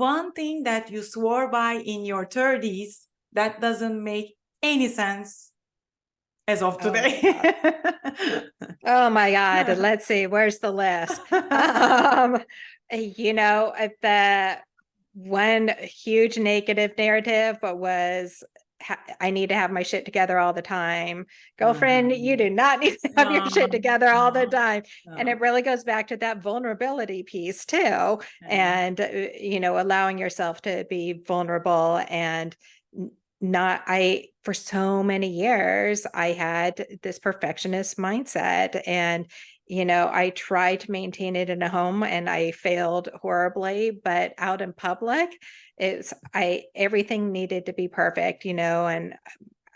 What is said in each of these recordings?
one thing that you swore by in your 30s that doesn't make any sense as of today? Oh my God. Let's see. Where's the list? The one huge negative narrative was I need to have my shit together all the time. Girlfriend, you do not need to have your shit together all the time. And it really goes back to that vulnerability piece too. And, allowing yourself to be vulnerable and for so many years, I had this perfectionist mindset, and I tried to maintain it in a home and I failed horribly, but out in public, everything needed to be perfect, and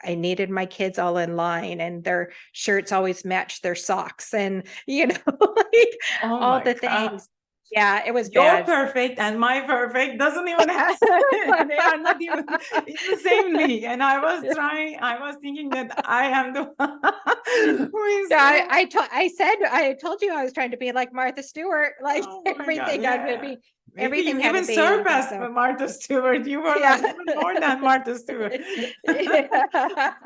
I needed my kids all in line and their shirts always matched their socks and, like Oh all my the God. things. Yeah, it was Your bad. perfect and my perfect doesn't even have, they are not even, it's the same league. And I was thinking that I am the one who is. Yeah, I told you I was trying to be like Martha Stewart, like Oh my God, yeah. Maybe you everything had to even be surpassed so. Martha Stewart. You were like Yeah. even more than Martha Stewart. Yeah.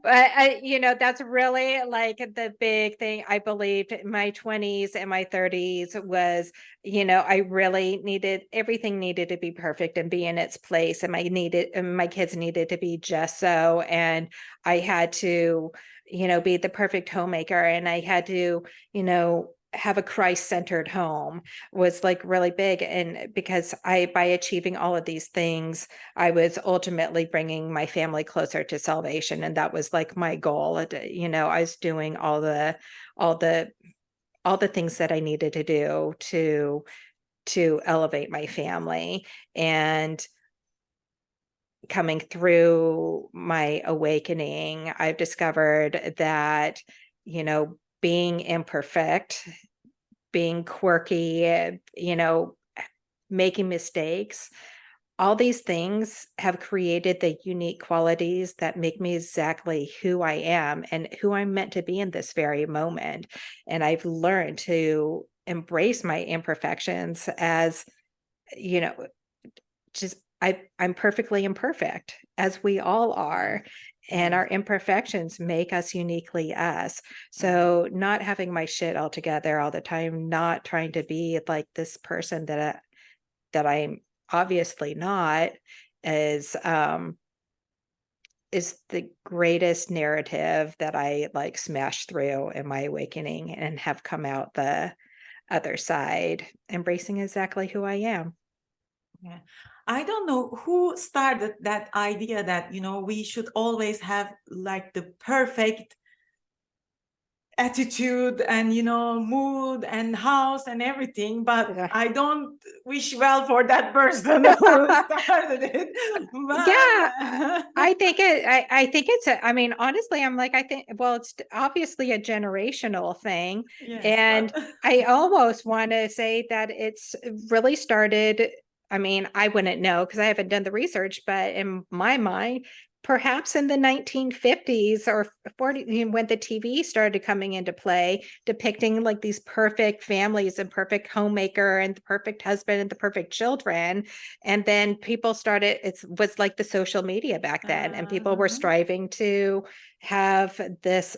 But that's really like the big thing I believed in my 20s and my 30s was, I really everything needed to be perfect and be in its place. And my kids needed to be just so. And I had to, be the perfect homemaker. And I had to, have a Christ-centered home was like really big. And because by achieving all of these things, I was ultimately bringing my family closer to salvation. And that was like my goal. I was doing all the things that I needed to do to elevate my family. And coming through my awakening, I've discovered that, being imperfect, being quirky, making mistakes, all these things have created the unique qualities that make me exactly who I am and who I'm meant to be in this very moment. And I've learned to embrace my imperfections as, just I'm perfectly imperfect, as we all are. And our imperfections make us uniquely us. So not having my shit all together all the time, not trying to be like this person that I'm obviously not, is the greatest narrative that I like smashed through in my awakening and have come out the other side, embracing exactly who I am. Yeah. I don't know who started that idea that, we should always have like the perfect attitude and, mood and house and everything, but Yeah. I don't wish well for that person who started it. Yeah, I think I mean, honestly, I'm like, I think, well, it's obviously a generational thing. Yes, And but I almost want to say that it's really started. I mean, I wouldn't know because I haven't done the research, but in my mind, perhaps in the 1950s or 40, when the TV started coming into play, depicting like these perfect families and perfect homemaker and the perfect husband and the perfect children. And then people started, it was like the social media back then, and people were striving to have this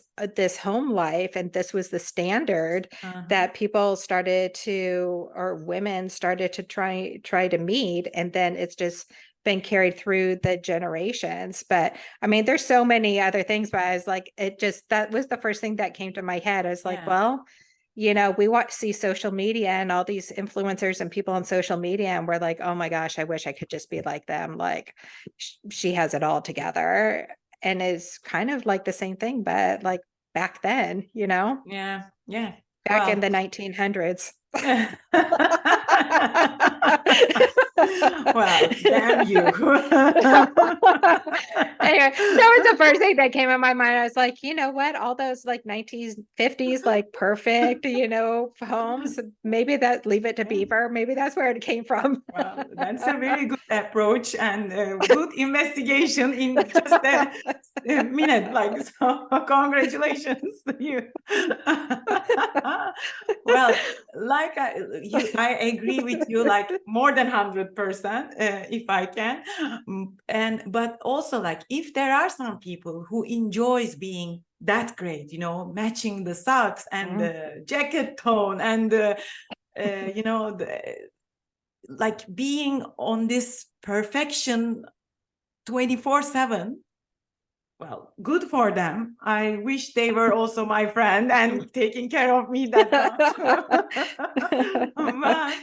home life, and this was the standard that people started to, or women started to try to meet. And then it's just been carried through the generations. But I mean, there's so many other things, but I was like, that was the first thing that came to my head. I was like, well, we want to see social media and all these influencers and people on social media, and we're like, oh my gosh, I wish I could just be like them. Like she has it all together. And it's kind of like the same thing, but like back then, yeah, back in well. the 1900s. Well, damn you. Anyway, that was the first thing that came in my mind. I was like, you know what? All those like 1950s, like perfect, homes. Maybe that leave it to Yeah. Beaver. Maybe that's where it came from. Well, that's a very good approach and good investigation in just a minute. Like, so congratulations to you. Well, like I agree with you, like more than 100%, if I can. But also, like, if there are some people who enjoys being that great, matching the socks and the jacket tone and like being on this perfection 24/7. Well, good for them. I wish they were also my friend and taking care of me that much. But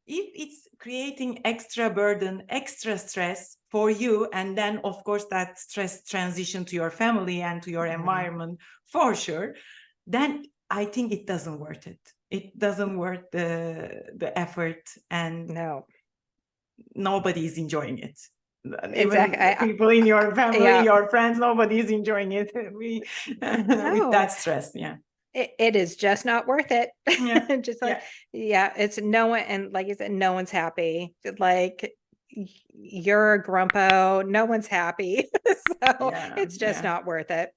if it's creating extra burden, extra stress for you, and then of course that stress transition to your family and to your environment for sure, then I think it doesn't worth it. It doesn't worth the effort, and No, nobody's enjoying it. exactly. Even people in your family, yeah. your friends, nobody's enjoying it. With No, that stress. Yeah. it is just not worth it. Yeah. Just Yeah. like, yeah, it's no one, and like you said, no one's happy. Like you're a grumpo, no one's happy. So Yeah. it's just Yeah. not worth it.